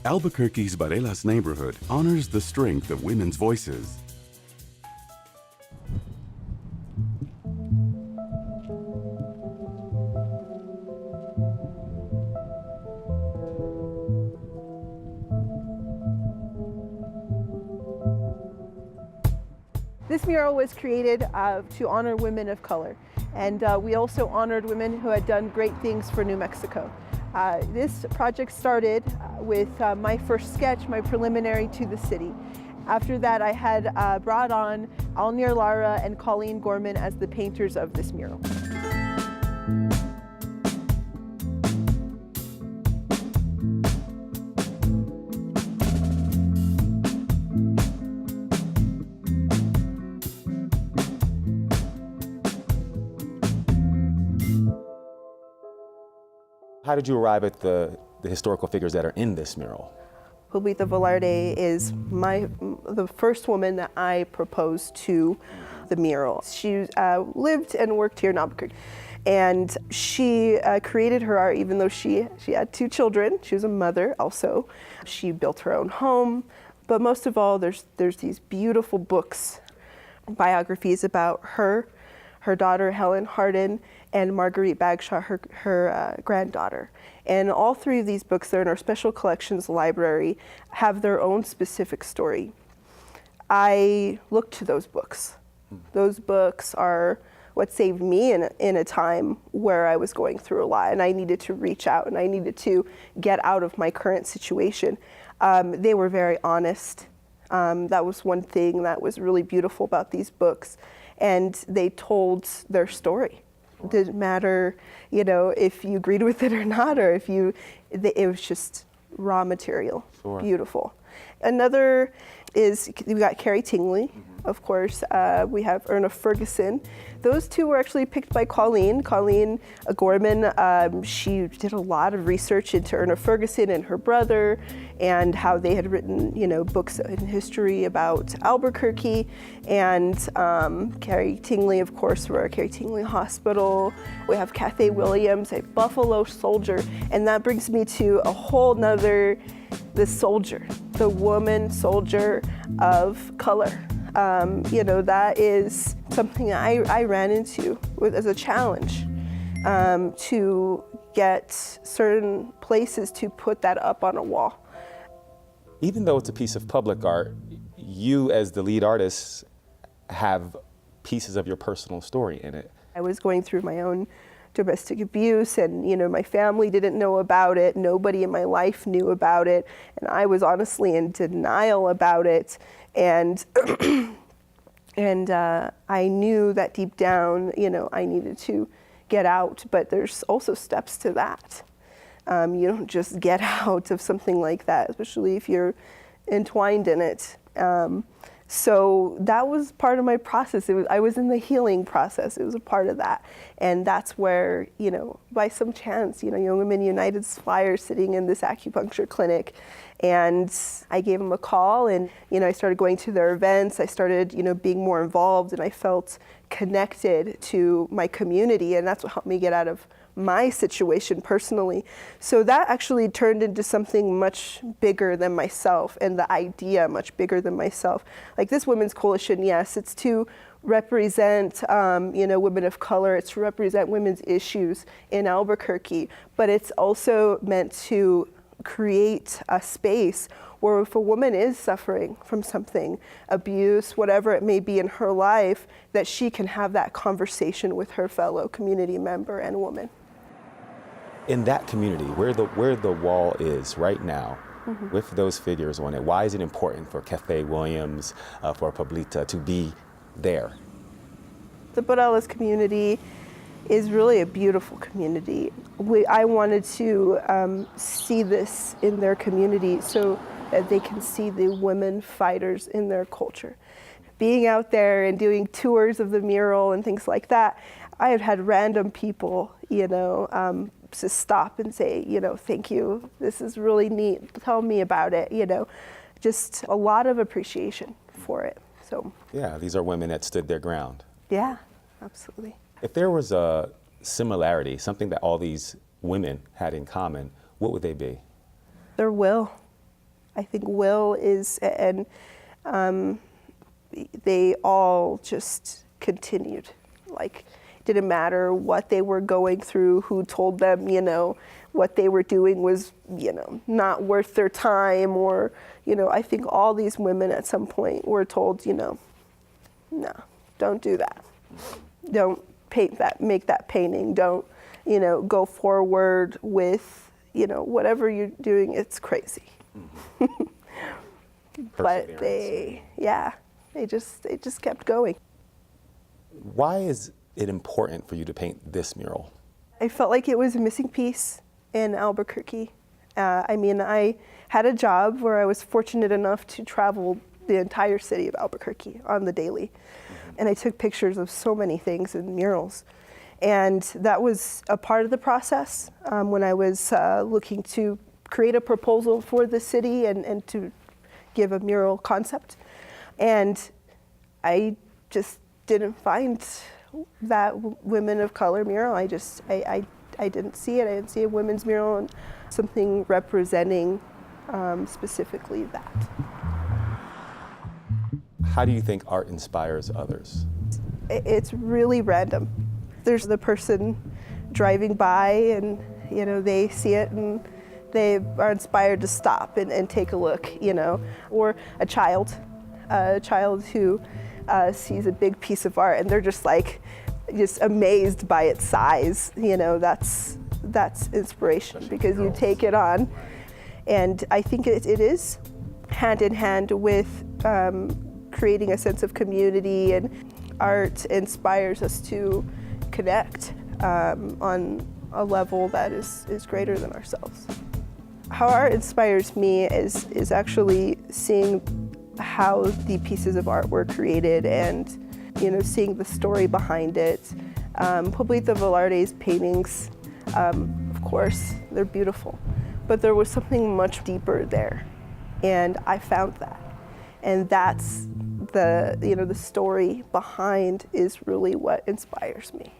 Albuquerque's Barelas neighborhood honors the strength of women's voices. This mural was created to honor women of color, and we also honored women who had done great things for New Mexico. This project started with my first sketch, my preliminary to the city. After that, I had brought on Alnir Lara and Colleen Gorman as the painters of this mural. How did you arrive at the historical figures that are in this mural? Julita Velarde is the first woman that I proposed to the mural. She lived and worked here in Albuquerque, and she created her art even though she had 2 children. She was a mother also. She built her own home, but most of all, there's these beautiful books, biographies about her daughter Helen Hardin, and Marguerite Bagshaw, her granddaughter. And all 3 of these books, they're in our special collections library, have their own specific story. I looked to those books. Those books are what saved me in a time where I was going through a lot, and I needed to reach out and I needed to get out of my current situation. They were very honest. That was one thing that was really beautiful about these books, and they told their story. It didn't matter, if you agreed with it or not, or it was just raw material. Sure. Beautiful. Another is, we got Carrie Tingley, of course. We have Erna Ferguson. Those 2 were actually picked by Colleen Gorman. She did a lot of research into Erna Ferguson and her brother, and how they had written, books in history about Albuquerque. And Carrie Tingley, of course, we're at Carrie Tingley Hospital. We have Cathay Williams, a Buffalo soldier, and that brings me to a whole nother, the soldier, the woman soldier of color. That is something I ran into as a challenge, to get certain places to put that up on a wall. Even though it's a piece of public art, you as the lead artist have pieces of your personal story in it. I was going through my own domestic abuse, and my family didn't know about it. Nobody in my life knew about it, and I was honestly in denial about it. And I knew that deep down, I needed to get out, but there's also steps to that. You don't just get out of something like that, especially if you're entwined in it. So that was part of my process. I was in the healing process. It was a part of that. And that's where, by some chance, Young Women United's flyer sitting in this acupuncture clinic. And I gave them a call, and, I started going to their events. I started, being more involved, and I felt connected to my community. And that's what helped me get out of my situation personally. So that actually turned into something much bigger than myself, and the idea much bigger than myself. Like this Women's Coalition, yes, it's to represent, women of color. It's to represent women's issues in Albuquerque, but it's also meant to create a space where if a woman is suffering from something, abuse, whatever it may be in her life, that she can have that conversation with her fellow community member and woman. In that community, where the wall is right now, with those figures on it, why is it important for Cathay Williams, for Pablita to be there? The Barelas community is really a beautiful community. I wanted to see this in their community so that they can see the women fighters in their culture. Being out there and doing tours of the mural and things like that, I have had random people, to stop and say, thank you, this is really neat, tell me about it, just a lot of appreciation for it. So yeah, these are women that stood their ground. Yeah, absolutely. If there was a similarity, something that all these women had in common, what would they be? Their will. I think Will is, and they all just continued. Like, it didn't matter what they were going through, who told them, you know, what they were doing was, you know, not worth their time, or, you know, I think all these women at some point were told, you know, no, don't do that. Don't paint that, make that painting. Don't, you know, go forward with, you know, whatever you're doing, it's crazy. But they just kept going. Why is it important for you to paint this mural? I felt like it was a missing piece in Albuquerque. I mean, I had a job where I was fortunate enough to travel the entire city of Albuquerque on the daily. And I took pictures of so many things in murals. And that was a part of the process when I was looking to create a proposal for the city and to give a mural concept. And I just didn't find that women of color mural. I didn't see it. I didn't see a women's mural and something representing specifically that. How do you think art inspires others? It's really random. There's the person driving by and, you know, they see it and they are inspired to stop and take a look, you know, or a child who sees a big piece of art and they're just like, just amazed by its size, you know, that's inspiration because you take it on. And I think it is hand in hand with creating a sense of community, and art inspires us to connect on a level that is greater than ourselves. How art inspires me is actually seeing how the pieces of art were created and, you know, seeing the story behind it. Pablito Velarde's paintings, of course, they're beautiful, but there was something much deeper there, and I found that. And that's the story behind is really what inspires me.